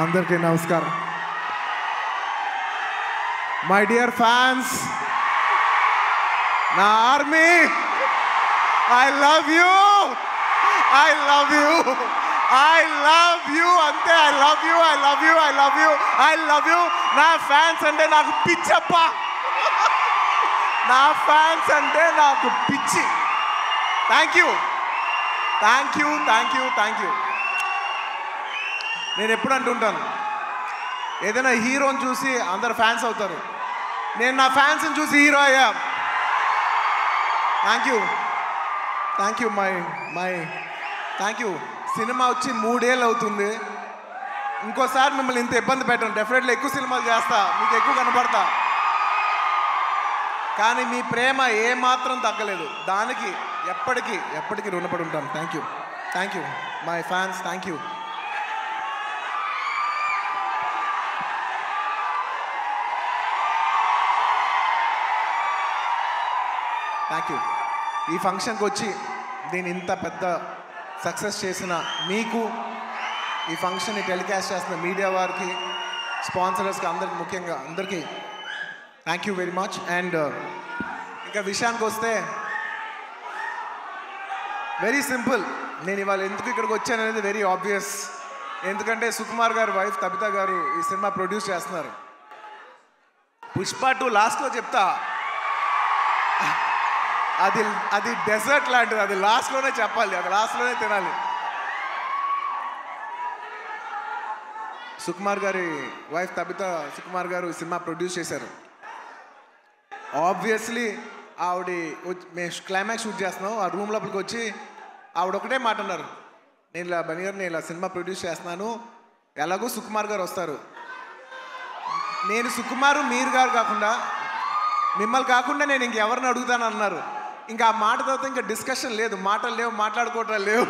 అందరికీ నమస్కారం. My dear fans, నా army, I love you, I love you, I love you, అంతే. I love you, I love you, I love you, I love you. నా fans అంటే నాకు పిచ్చప్ప, నా ఫ్యాన్స్ అంటే నాకు పిచ్చి. Thank you, thank you, thank you, thank you. నేను ఎప్పుడు అంటుంటాను, ఏదైనా హీరోని చూసి అందరు ఫ్యాన్స్ అవుతారు. నేను నా ఫ్యాన్స్ని చూసి హీరో అయ్యా. Thank you, thank you, my thank you. Cinema వచ్చి 3 ఏళ్ళు అవుతుంది. ఇంకోసారి మిమ్మల్ని ఇంత ఇబ్బంది పెట్టను. డెఫినెట్లీ ఎక్కువ సినిమాలు చేస్తా, మీకు ఎక్కువ కనపడతా. కానీ మీ ప్రేమ ఏమాత్రం తగ్గలేదు. దానికి ఎప్పటికీ రుణపడి ఉంటాను. Thank you, thank you my fans, thank you. Thank you. ఈ ఫంక్షన్కి వచ్చి దీన్ని ఇంత పెద్ద సక్సెస్ చేసిన మీకు, ఈ ఫంక్షన్ని టెలికాస్ట్ చేస్తున్న మీడియా వారికి, స్పాన్సరర్స్కి, అందరికి, ముఖ్యంగా అందరికీ thank you very much. And ఇంకా విషయానికి వస్తే వెరీ సింపుల్. నేను ఇవాళ ఎందుకు ఇక్కడికి వచ్చాను అనేది వెరీ ఆబ్వియస్. ఎందుకంటే సుకుమార్ గారు వైఫ్ తబితా గారు ఈ సినిమా ప్రొడ్యూస్ చేస్తున్నారు. పుష్ప 2 లాస్ట్లో చెప్తా, అది డెజర్ట్ లాంటిది. అది లాస్ట్లోనే చెప్పాలి, అది లాస్ట్లోనే తినాలి. సుకుమార్ గారి వైఫ్ తబితా సుకుమార్ గారు ఈ సినిమా ప్రొడ్యూస్ చేశారు. ఆబ్వియస్లీ ఆవిడ మేము క్లైమాక్స్ షూట్ చేస్తున్నాం. ఆ రూమ్ లోపలికి వచ్చి ఆవిడ ఒకటే మాట అన్నారు, బన్నీ గారు నేను ఇలా సినిమా ప్రొడ్యూస్ చేస్తున్నాను, ఎలాగో సుకుమార్ గారు వస్తారు. నేను సుకుమారు మీరు గారు కాకుండా, మిమ్మల్ని కాకుండా నేను ఇంకెవరిని అడుగుతాను అన్నారు. ఇంకా ఆ మాట తర్వాత ఇంకా డిస్కషన్ లేదు, మాటలు లేవు, మాట్లాడుకోవటాలు లేవు.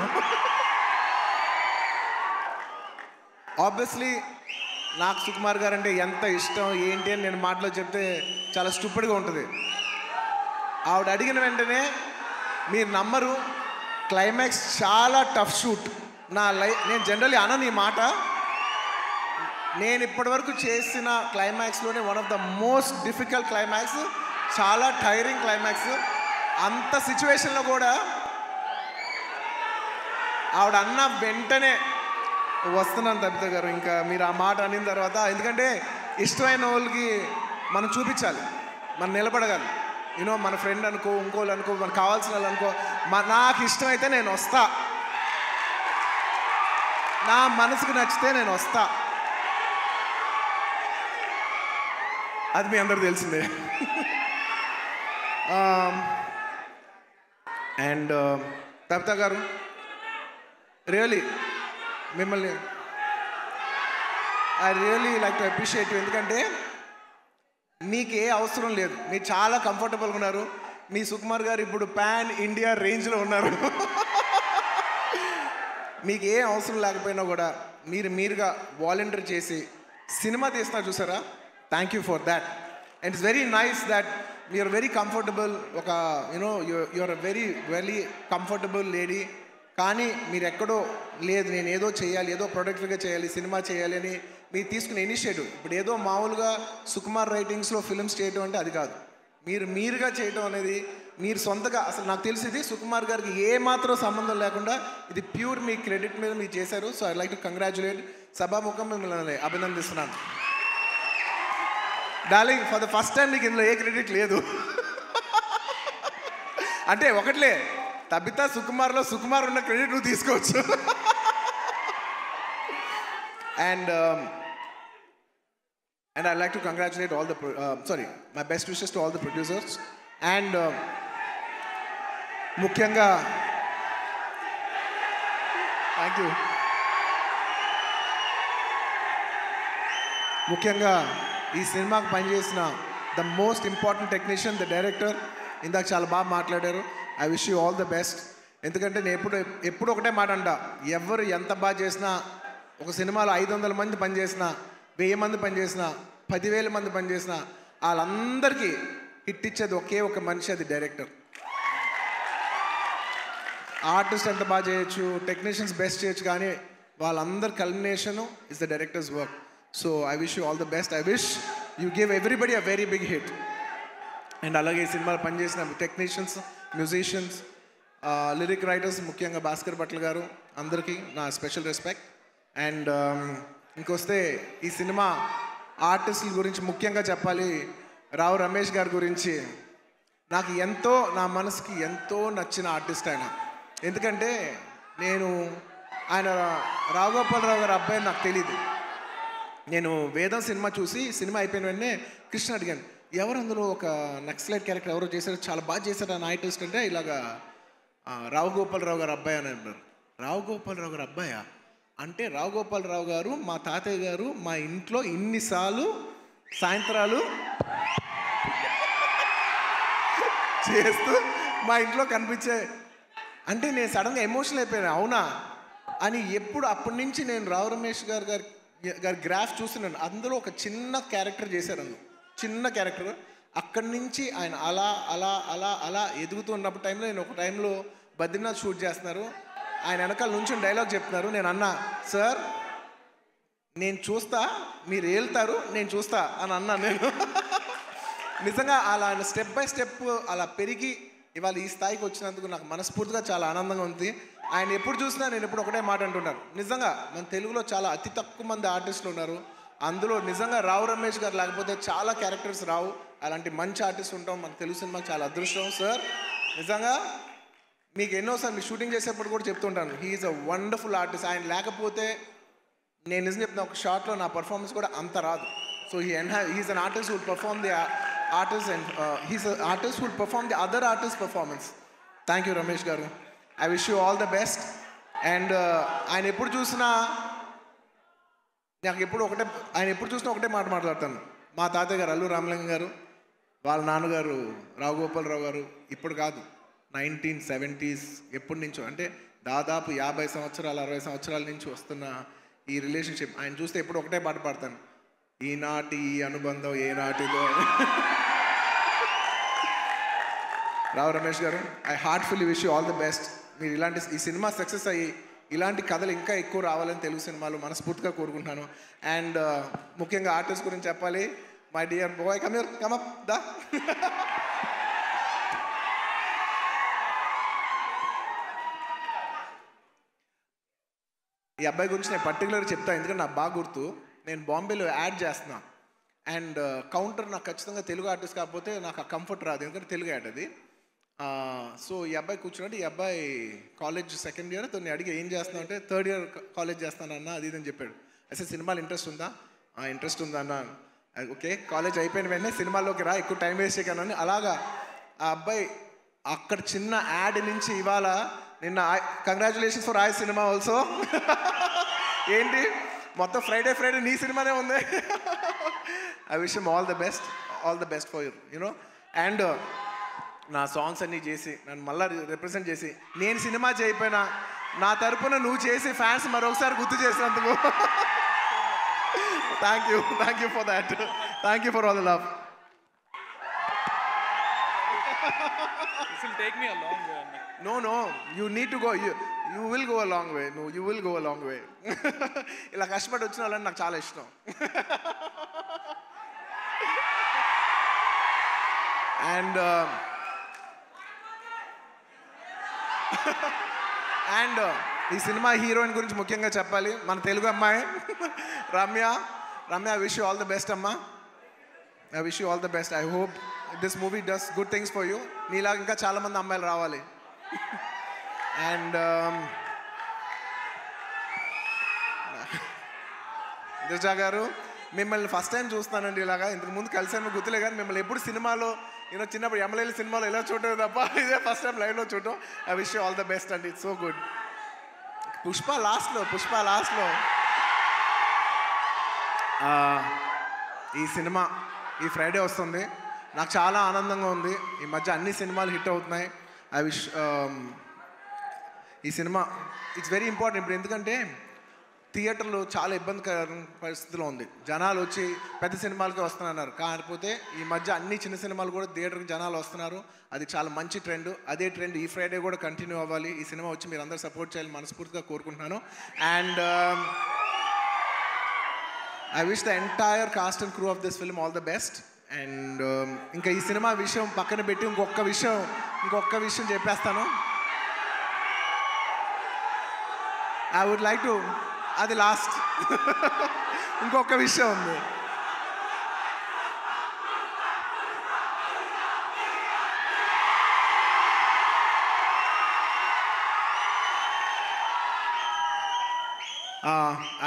ఆబ్వియస్లీ నాకు సుకుమార్ గారు అంటే ఎంత ఇష్టం ఏంటి అని నేను మాటలో చెప్తే చాలా స్టూపిడ్గా ఉంటుంది. ఆవిడ అడిగిన వెంటనే మీరు నమ్మరు, క్లైమాక్స్ చాలా టఫ్ షూట్. నేను జనరల్లీ అనను ఈ మాట. నేను ఇప్పటివరకు చేసిన క్లైమాక్స్లోనే one of the most difficult climax, చాలా టైరింగ్ క్లైమాక్స్. అంత సిచ్యువేషన్లో కూడా ఆవిడ అన్న వెంటనే వస్తున్నాను తబితా గారు, ఇంకా మీరు ఆ మాట అనిన తర్వాత, ఎందుకంటే ఇష్టమైన వాళ్ళకి మనం చూపించాలి, మనం నిలబడగాలి. యూనో మన ఫ్రెండ్ అనుకో, ఇంకోళ్ళు అనుకో, మనకు కావాల్సిన వాళ్ళు అనుకో, నాకు ఇష్టమైతే నేను వస్తా, నా మనసుకు నచ్చితే నేను వస్తా. అది మీ అందరూ తెలిసిందే. అండ్ తబితా గారు, రియలీ మిమ్మల్ని I really like to appreciate you. ఎందుకంటే మీకు ఏ అవసరం లేదు, మీరు చాలా కంఫర్టబుల్గా ఉన్నారు. మీ సుకుమార్ గారు ఇప్పుడు పాన్ ఇండియా రేంజ్లో ఉన్నారు. మీకు ఏ అవసరం లేకపోయినా కూడా మీరుగా వాలంటీర్ చేసి సినిమా తీస్తున్నారు చూసారా, thank you for that. And it's very nice that you're very comfortable. ఒక you know you're a very comfortable lady. కానీ మీరు ఎక్కడో లేదు, నేను ఏదో చేయాలి, ఏదో ప్రొడక్టివ్గా చేయాలి, సినిమా చేయాలి అని మీరు తీసుకునే ఇనిషియేటివ్. ఇప్పుడు ఏదో మామూలుగా సుకుమార్ రైటింగ్స్లో ఫిల్మ్స్ చేయడం అంటే అది కాదు. మీరుగా చేయడం అనేది, మీరు సొంతగా, అసలు నాకు తెలిసింది సుకుమార్ గారికి ఏ మాత్రం సంబంధం లేకుండా ఇది ప్యూర్ మీ క్రెడిట్ మీద మీరు చేశారు. So I like to congratulate. సభాముఖం మిమ్మల్ని అభినందిస్తున్నాను. Darling, for the first time మీకు ఇందులో ఏ క్రెడిట్ లేదు. అంటే ఒకట్లే, తబితా సుకుమార్లో సుకుమార్ ఉన్న క్రెడిట్ నువ్వు తీసుకోవచ్చు. And I'd like to congratulate all the my best wishes to all the producers. And mukyanga thank you. ముఖ్యంగా ఈ సినిమాకి పనిచేసిన the most important technician, the director. ఇందాక చాలా బాగా మాట్లాడారు. I wish you all the best. ఎందుకంటే నేను ఎప్పుడు ఒకటే మాట అంట, ఎవరు ఎంత బాగా చేసినా, ఒక సినిమాలో 500 మంది పనిచేసినా, 1000 మంది పనిచేసినా, 10,000 మంది పనిచేసినా, వాళ్ళందరికీ హిట్ ఇచ్చేది ఒకే ఒక మనిషి, అది డైరెక్టర్. ఆర్టిస్ట్ ఎంత బాగా చేయొచ్చు, టెక్నీషియన్స్ బెస్ట్ చేయొచ్చు, కానీ వాళ్ళందరి culmination is the directors work. So I wish you all the best. I wish you give everybody a very big hit. And అలాగే ఈ సినిమాలో పనిచేసిన టెక్నీషియన్స్, మ్యూజిషియన్స్, లిరిక్ రైటర్స్, ముఖ్యంగా భాస్కర్ భట్ల గారు, అందరికీ నా స్పెషల్ రెస్పెక్ట్. అండ్ ఇంకొస్తే ఈ సినిమా ఆర్టిస్టుల గురించి ముఖ్యంగా చెప్పాలి. రావు రమేష్ గారి గురించి నాకు ఎంతో, నా మనసుకి ఎంతో నచ్చిన ఆర్టిస్ట్ ఆయన. ఎందుకంటే ఆయన రావుగోపాలరావు గారి అబ్బాయి నాకు తెలీదు. నేను వేదం సినిమా చూసి, సినిమా అయిపోయిన వెంటనే కృష్ణ అడిగాను, ఎవరు అందులో ఒక నక్సలైట్ క్యారెక్టర్ ఎవరో చేశారు, చాలా బాగా చేశారు ఆ ఆర్టిస్ట్ అంటే, ఇలాగా రావుగోపాలరావు గారు అబ్బాయి అని అన్నారు. రావుగోపాలరావు గారు అబ్బాయా అంటే, రావుగోపాలరావు గారు మా తాతయ్య గారు మా ఇంట్లో ఇన్నిసార్లు సాయంత్రాలు చేస్తూ మా ఇంట్లో కనిపించే అంటే నేను సడన్గా ఎమోషనల్ అయిపోయాను. అవునా అని అప్పటి నుంచి నేను రావు రమేష్ గారి గ్రాఫ్ చూస్తున్నాను. అందులో ఒక చిన్న క్యారెక్టర్ చేశారు, అందులో చిన్న క్యారెక్టర్. అక్కడి నుంచి ఆయన అలా అలా అలా అలా ఎదుగుతూ ఉన్నప్పుడు టైంలో, నేను ఒక టైంలో బద్రీనాథ్ షూట్ చేస్తున్నారు, ఆయన వెనకాల నుంచి డైలాగ్ చెప్తున్నారు. నేను అన్నా, సార్ నేను చూస్తా, మీరు వెళ్తారు, నేను చూస్తా అని అన్నా నేను. నిజంగా అలా స్టెప్ బై స్టెప్ అలా పెరిగి ఇవాళ ఈ స్థాయికి వచ్చినందుకు నాకు మనస్ఫూర్తిగా చాలా ఆనందంగా ఉంది. ఆయన ఎప్పుడు చూసినా నేను ఎప్పుడు ఒకటే మాట అంటున్నాను, నిజంగా మన తెలుగులో చాలా అతి తక్కువ మంది ఆర్టిస్టులు ఉన్నారు. అందులో నిజంగా రావు రమేష్ గారు లేకపోతే చాలా క్యారెక్టర్స్ రావు. అలాంటి మంచి ఆర్టిస్ట్ ఉంటాం మన తెలుగు సినిమాకి చాలా అదృష్టం. సార్ నిజంగా మీకు ఎన్నోసార్లు మీ షూటింగ్ చేసేటప్పుడు కూడా చెప్తుంటాను, హీఈస్ అ వండర్ఫుల్ ఆర్టిస్ట్. ఆయన లేకపోతే నేను నిజం చెప్తున్నా, ఒక షార్ట్లో నా పర్ఫార్మెన్స్ కూడా అంత రాదు. So he is an artist who'd perform the artist and he's artist who'd perform the other artist performance. Thank you Ramesh garu. I wish you all the best. And ఆయన ఎప్పుడు చూసినా ఒకటే మాట మాట్లాడతాను. మా తాతయ్య గారు అల్లు రామలింగం గారు, వాళ్ళ నాన్నగారు రావుగోపాలరావు గారు, ఇప్పుడు కాదు 1970s ఎప్పటి నుంచో, అంటే దాదాపు 50 సంవత్సరాలు 60 సంవత్సరాల నుంచి వస్తున్న ఈ రిలేషన్షిప్ ఆయన చూస్తే ఎప్పుడు ఒకటే పాట పాడతాను, ఈనాటి ఈ అనుబంధం ఏనాటిదో. Rao Ramesh garu, I heartfully wish you all the best. మీరు ఈ సినిమా సక్సెస్ అయ్యి ఇలాంటి కథలు ఇంకా ఎక్కువ రావాలని తెలుగు సినిమాలు మనస్ఫూర్తిగా కోరుకుంటున్నాను. అండ్ ముఖ్యంగా ఆర్టిస్ట్ గురించి చెప్పాలి. My dear boy, come up దా. ఈ అబ్బాయి గురించి నేను పర్టికులర్గా చెప్తాను, ఎందుకంటే నాకు బాగా గుర్తు. నేను బాంబేలో యాడ్ చేస్తున్నా, అండ్ కౌంటర్ నాకు ఖచ్చితంగా తెలుగు ఆర్టిస్ట్ కాకపోతే నాకు ఆ కంఫర్ట్ రాదు, ఎందుకంటే తెలుగు యాడ్ అది. సో ఈ అబ్బాయి కూర్చున్నట్టు, ఈ అబ్బాయి కాలేజ్ సెకండ్ ఇయర్, తను అడిగి ఏం చేస్తున్నావు అంటే, థర్డ్ ఇయర్ కాలేజ్ చేస్తానన్నా అది ఇదని చెప్పాడు. అసలు సినిమాలు ఇంట్రెస్ట్ ఉందా? ఇంట్రెస్ట్ ఉందా అన్న. ఓకే, కాలేజ్ అయిపోయిన వెంటనే సినిమాల్లోకి రా, ఎక్కువ టైం వేస్ట్ చేయకనని. అలాగా ఆ అబ్బాయి అక్కడ చిన్న యాడ్ నుంచి ఇవాళ నిన్న కంగ్రాచులేషన్స్ ఫర్ ఆయ్ సినిమా ఆల్సో. ఏంటి మొత్తం ఫ్రైడే నీ సినిమానే ఉంది. I wish him all the best for you know. And నా సాంగ్స్ అన్నీ చేసి నన్ను మళ్ళీ రిప్రజెంట్ చేసి, నేను సినిమా చేయకపోయినా నా తరపున నువ్వు చేసి ఫ్యాన్స్ మరొకసారి గుర్తు చేసినందుకు thank you for that. Thank you for all the love. This will take me a long way. No, you need to go. You will go a long way. No, you will go a long way. ఇలా కష్టపడి వచ్చిన వాళ్ళని నాకు చాలా ఇష్టం. And ఈ cinema heroine గురించి ముఖ్యంగా చెప్పాలి. మన తెలుగు అమ్మాయి Ramya. I wish you all the best అమ్మా. I wish you all the best. I hope this movie does good things for you. నీలాగా ఇంకా చాలామంది అమ్మాయిలు రావాలి. అండ్ దిజా గారు, మిమ్మల్ని ఫస్ట్ టైం చూస్తానండి ఇలాగా. ఇంతకు ముందు కలిసాను గుర్తులే, కానీ మిమ్మల్ని ఎప్పుడు సినిమాలో చిన్నప్పుడు ఎమ్మెల్యేల సినిమాలో ఎలా చూడటం తప్ప ఇదే ఫస్ట్ టైం లైవ్లో చూడటం. I wish you all the best అండి. It's so good. పుష్ప లాస్ట్లో ఈ సినిమా ఈ ఫ్రైడే వస్తుంది. నాకు చాలా ఆనందంగా ఉంది. ఈ మధ్య అన్ని సినిమాలు హిట్ అవుతున్నాయి. ఐ విష్ ఈ సినిమా ఇట్స్ వెరీ ఇంపార్టెంట్. ఇప్పుడు ఎందుకంటే థియేటర్లో చాలా ఇబ్బందికర పరిస్థితిలో ఉంది. జనాలు వచ్చి పెద్ద సినిమాలకి వస్తున్నారు, కాకపోతే ఈ మధ్య అన్ని చిన్న సినిమాలు కూడా థియేటర్కి జనాలు వస్తున్నారు. అది చాలా మంచి ట్రెండ్. అదే ట్రెండ్ ఈ ఫ్రైడే కూడా కంటిన్యూ అవ్వాలి. ఈ సినిమా వచ్చి మీరు అందరూ సపోర్ట్ చేయాలని మనస్ఫూర్తిగా కోరుకుంటున్నాను. And I wish the entire cost and crew of this film all the best. And ఇంకా ఈ సినిమా విషయం పక్కన పెట్టి ఇంకొక విషయం చెప్పేస్తాను. ఐ వుడ్ లైక్ టు, అది లాస్ట్. ఇంకొక విషయం ఉంది.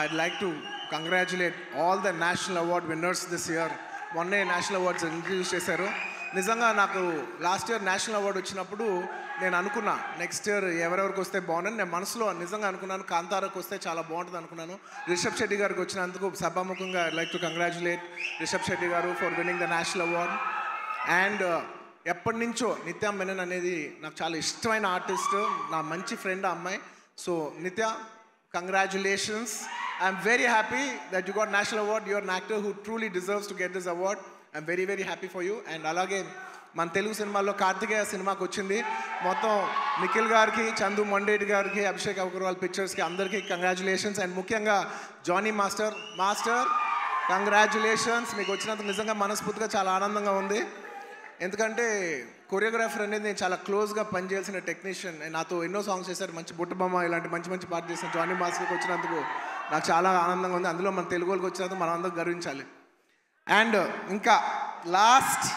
I'd like to congratulate all the national award winners this year. మొన్నే నేషనల్ అవార్డ్స్ ఇంట్రడ్యూస్ చేశారు. నిజంగా నాకు లాస్ట్ ఇయర్ నేషనల్ అవార్డు వచ్చినప్పుడు నేను అనుకున్నా నెక్స్ట్ ఇయర్ ఎవరెవరికి వస్తే బాగుందని. నేను మనసులో నిజంగా అనుకున్నాను, కాంతారాకు వస్తే చాలా బాగుంటుంది అనుకున్నాను. రిషబ్ శెట్టి గారికి వచ్చినందుకు సభాముఖంగా I like to congratulate Rishab Shetty garu for winning the national award. And ఎప్పటి నుంచో నిత్య మెనన్ అనేది నాకు చాలా ఇష్టమైన ఆర్టిస్ట్, నా మంచి ఫ్రెండ్ ఆ అమ్మాయి. సో నిత్య, congratulations. I'm very happy that you got national award. You're an actor who truly deserves to get this award. I'm very very happy for you. And alage మన తెలుగు సినిమాల్లో కార్తికేయ సినిమాకి వచ్చింది. మొత్తం నిఖిల్ గారికి, చందు మొండేటి గారికి, అభిషేక్ అగర్వాల్ పిక్చర్స్కి అందరికీ కంగ్రాచులేషన్స్. అండ్ ముఖ్యంగా జానీ మాస్టర్ కంగ్రాచులేషన్స్. మీకు వచ్చినందుకు నిజంగా మనస్ఫూర్తిగా చాలా ఆనందంగా ఉంది. ఎందుకంటే కొరియోగ్రాఫర్ అనేది నేను చాలా క్లోజ్గా పనిచేయాల్సిన టెక్నీషియన్. నాతో ఎన్నో సాంగ్స్ చేశారు, మంచి బుట్టబొమ్మ ఇలాంటి మంచి పాట చేసిన జానీ మాస్టర్కి వచ్చినందుకు నాకు చాలా ఆనందంగా ఉంది. అందులో మన తెలుగు వాళ్ళకి వచ్చినందుకు మనం అందరూ గర్వించాలి. అండ్ ఇంకా లాస్ట్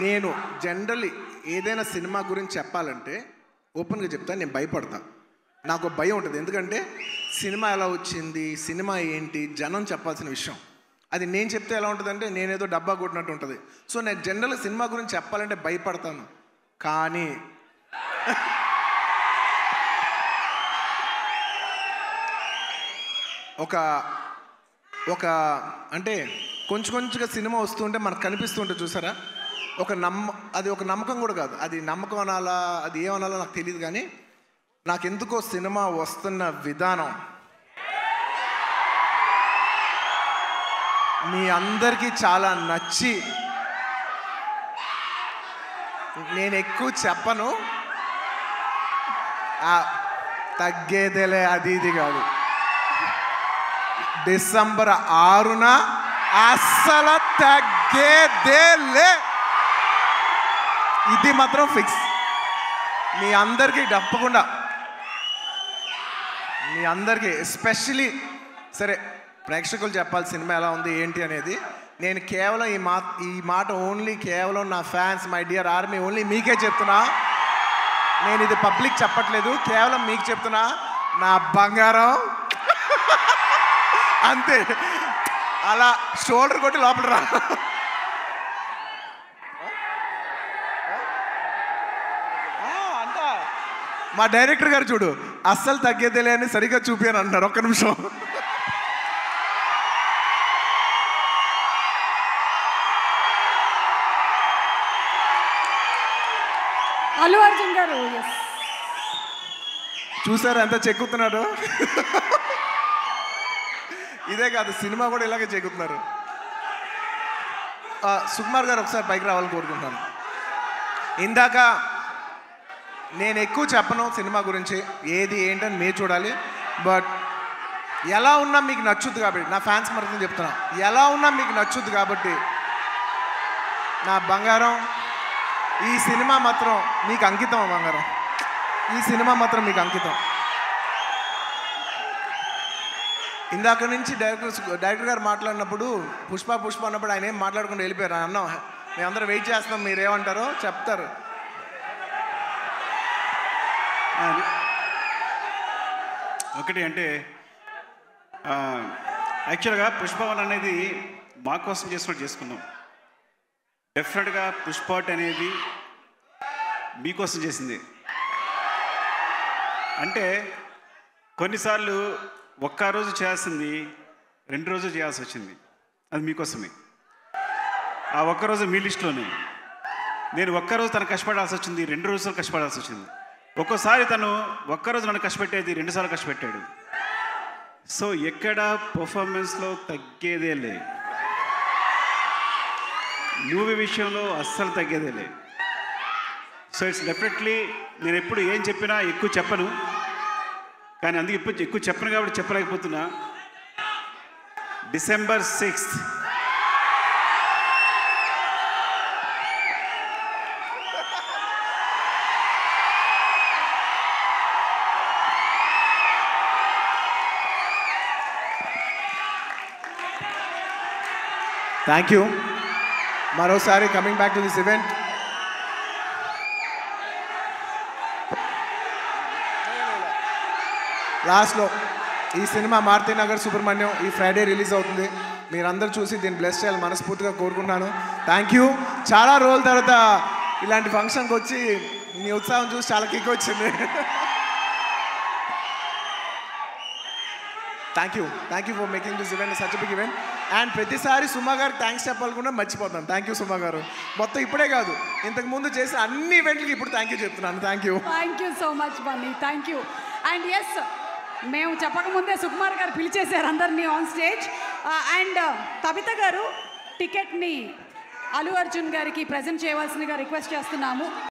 నేను జనరల్లీ ఏదైనా సినిమా గురించి చెప్పాలంటే ఓపెన్గా చెప్తాను, నేను భయపడతా. నాకు భయం ఉంటుంది. ఎందుకంటే సినిమా ఎలా వచ్చింది, సినిమా ఏంటి, జనం చెప్పాల్సిన విషయం. అది నేను చెప్తే ఎలా ఉంటుందంటే నేనేదో డబ్బా కొట్టినట్టు ఉంటుంది. సో నేను జనరల్గా సినిమా గురించి చెప్పాలంటే భయపడతాను. కానీ ఒక అంటే కొంచెంగా సినిమా వస్తుంటే మనకు కనిపిస్తుంటే చూసారా, అది ఒక నమ్మకం కూడా కాదు. అది నమ్మకం అనాలా, అది ఏమనాలో నాకు తెలియదు. కానీ నాకెందుకో సినిమా వస్తున్న విధానం మీ అందరికీ చాలా నచ్చి, నేను ఎక్కువ చెప్పను, తగ్గేదేలే అది ఇది కాదు. డిసెంబర్ 6న అస్సలు తగ్గేదేలే, ఇది మాత్రం ఫిక్స్. మీ అందరికీ తప్పకుండా, మీ అందరికీ ఎస్పెషలీ సరే ప్రేక్షకులు చెప్పాలి సినిమా ఎలా ఉంది ఏంటి అనేది. నేను కేవలం ఈ మాట ఓన్లీ కేవలం నా fans, my dear army, only మీకే చెప్తున్నా. నేను ఇది పబ్లిక్ చెప్పట్లేదు, కేవలం మీకు చెప్తున్నా. నా బంగారం అంతే, అలా షోల్డర్ కొట్టి లోపల రా. మా డైరెక్టర్ గారు చూడు, అస్సలు తగ్గేదేలే అని సరిగ్గా చూపాను అంటున్నారు. ఒక్క నిమిషం. అల్లు అర్జున్ గారు చూసారా ఎంత చెక్కుతున్నాడు. ఇదే కాదు, సినిమా కూడా ఇలాగే చెక్కుతున్నారు. సుకుమార్ గారు ఒకసారి పైకి రావాలని కోరుకుంటున్నాను. ఇందాక నేను ఎక్కువ చెప్పను సినిమా గురించి, ఏది ఏంటని మీరు చూడాలి. బట్ ఎలా ఉన్నా మీకు నచ్చుద్ది కాబట్టి, నా ఫ్యాన్స్ మరొకటి చెప్తున్నా, ఎలా ఉన్నా మీకు నచ్చుద్ది కాబట్టి నా బంగారం, ఈ సినిమా మాత్రం మీకు అంకితం. బంగారం, ఈ సినిమా మాత్రం మీకు అంకితం. ఇందాక నుంచి డైరెక్టర్ గారు మాట్లాడినప్పుడు పుష్ప అన్నప్పుడు ఆయన ఏం మాట్లాడకుండా వెళ్ళిపోయారు. అన్నాం మేమందరం వెయిట్ చేస్తున్నాం, మీరేమంటారో చెప్తారు. ఒకటి అంటే యాక్చువల్గా పుష్పవన్ అనేది మా కోసం చేసుకున్నాం. డెఫినెట్గా పుష్పాట్ అనేది మీకోసం చేసింది. అంటే కొన్నిసార్లు ఒక్క రోజు చేయాల్సింది 2 రోజులు చేయాల్సి వచ్చింది. అది మీకోసమే. ఆ ఒక్కరోజు మీ లిస్టులోనే. నేను ఒక్కరోజు తను కష్టపడాల్సి వచ్చింది, 2 రోజులు కష్టపడాల్సి వచ్చింది. ఒక్కోసారి తను ఒక్కరోజు నన్ను కష్టపెట్టేది 2 సార్లు కష్టపెట్టాడు. సో ఎక్కడ పర్ఫార్మెన్స్లో తగ్గేదే లే, మూవీ విషయంలో అస్సలు తగ్గేదే లే. సో ఇట్స్ డెఫినెట్లీ నేను ఎప్పుడు ఏం చెప్పినా ఎక్కువ చెప్పను, కానీ అందుకే ఇప్పుడు ఎక్కువ చెప్పను కాబట్టి చెప్పలేకపోతున్నా. December 6th thank you. మరోసారి coming back to this event, లాస్ట్లో ఈ సినిమా మారుతినగర్ సుబ్రహ్మణ్యం ఈ ఫ్రైడే రిలీజ్ అవుతుంది. మీరందరూ చూసి దీన్ని బ్లెస్ చేయాలి మనస్ఫూర్తిగా కోరుకుంటున్నాను. Thank you. చాలా రోజుల తర్వాత ఇలాంటి ఫంక్షన్కి వచ్చి మీ ఉత్సాహం చూసి చాలా కిక్ వచ్చింది. Thank you for making this event such big event. And ప్రతిసారి సుమా గారికి థ్యాంక్స్ చెప్పాలకుండా మర్చిపోతాను. థ్యాంక్ యూ సుమా గారు. మొత్తం ఇప్పుడే కాదు, ఇంతకు ముందు చేసిన అన్ని ఈవెంట్లకి ఇప్పుడు థ్యాంక్ యూ చెప్తున్నాను. Thank you so much Bunny. Thank you. And yes, మేము చెప్పకముందే సుకుమార్ గారు పిలిచేశారు అందరినీ ఆన్ స్టేజ్. అండ్ కవిత గారు టికెట్ని అల్లు అర్జున్ గారికి ప్రజెంట్ చేయవలసిందిగా రిక్వెస్ట్ చేస్తున్నాము.